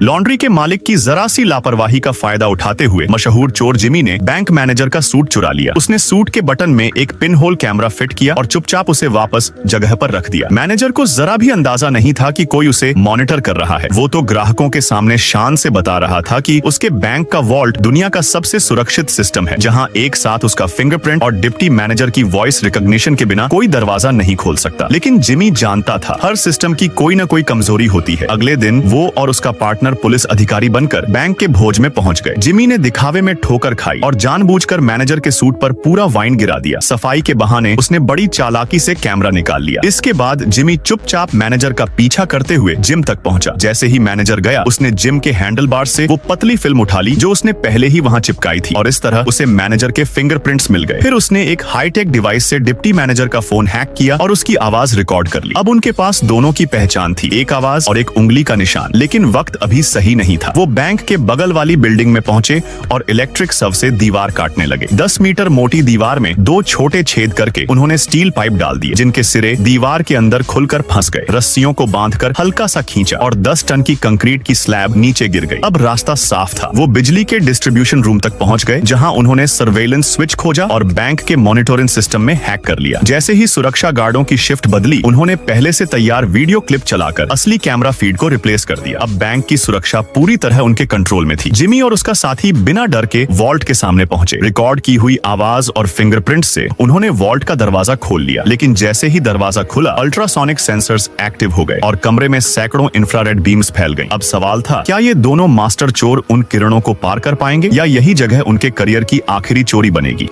Laundry के मालिक की जरा सी लापरवाही का फायदा उठाते हुए मशहूर चोर जिमी ने बैंक मैनेजर का सूट चुरा लिया। उसने सूट के बटन में एक पिन होल कैमरा फिट किया और चुपचाप उसे वापस जगह पर रख दिया। मैनेजर को जरा भी अंदाजा नहीं था कि कोई उसे मॉनिटर कर रहा है। वो तो ग्राहकों के सामने शान से बता रहा था कि उसके बैंक का वॉल्ट दुनिया का सबसे सुरक्षित सिस्टम है, जहां एक साथ उसका फिंगरप्रिंट और डिप्टी मैनेजर की वॉइस रिकॉग्निशन के बिना कोई दरवाजा नहीं खोल सकता। लेकिन जिमी जानता था हर सिस्टम की कोई न कोई कमजोरी होती है। अगले दिन वो और उसका पार्टनर पुलिस अधिकारी बनकर बैंक के भोज में पहुंच गए। जिमी ने दिखावे में ठोकर खाई और जानबूझकर मैनेजर के सूट पर पूरा वाइन गिरा दिया। सफाई के बहाने उसने बड़ी चालाकी से कैमरा निकाल लिया। इसके बाद जिमी चुपचाप मैनेजर का पीछा करते हुए जिम तक पहुंचा। जैसे ही मैनेजर गया, उसने जिम के हैंडल बार से वो पतली फिल्म उठा ली जो उसने पहले ही वहां चिपकाई थी और इस तरह उसे मैनेजर के फिंगरप्रिंट्स मिल गए। फिर उसने एक हाईटेक डिवाइस से डिप्टी मैनेजर का फोन हैक किया और उसकी आवाज रिकॉर्ड कर ली। अब उनके पास दोनों की पहचान थी, एक आवाज और एक उंगली का निशान। लेकिन वक्त अभी सही नहीं था। वो बैंक के बगल वाली बिल्डिंग में पहुंचे और इलेक्ट्रिक शव से दीवार काटने लगे। 10 मीटर मोटी दीवार में 2 छोटे छेद करके उन्होंने स्टील पाइप डाल दिए, जिनके सिरे दीवार के अंदर खुलकर फंस गए। रस्सियों को बांधकर हल्का सा खींचा और 10 टन की कंक्रीट की स्लैब नीचे गिर गई। अब रास्ता साफ था। वो बिजली के डिस्ट्रीब्यूशन रूम तक पहुंच गए, जहां उन्होंने सर्वेलेंस स्विच खोजा और बैंक के मॉनिटरिंग सिस्टम में हैक कर लिया। जैसे ही सुरक्षा गार्डों की शिफ्ट बदली, उन्होंने पहले से तैयार वीडियो क्लिप चलाकर असली कैमरा फीड को रिप्लेस कर दिया। अब बैंक की सुरक्षा पूरी तरह उनके कंट्रोल में थी। जिमी और उसका साथी बिना डर के वॉल्ट के सामने पहुंचे। रिकॉर्ड की हुई आवाज और फिंगरप्रिंट से उन्होंने वॉल्ट का दरवाजा खोल लिया। लेकिन जैसे ही दरवाजा खुला, अल्ट्रासोनिक सेंसर्स एक्टिव हो गए और कमरे में सैकड़ों इंफ्रारेड बीम्स फैल गई। अब सवाल था, क्या ये दोनों मास्टर चोर उन किरणों को पार कर पाएंगे या यही जगह उनके करियर की आखिरी चोरी बनेगी।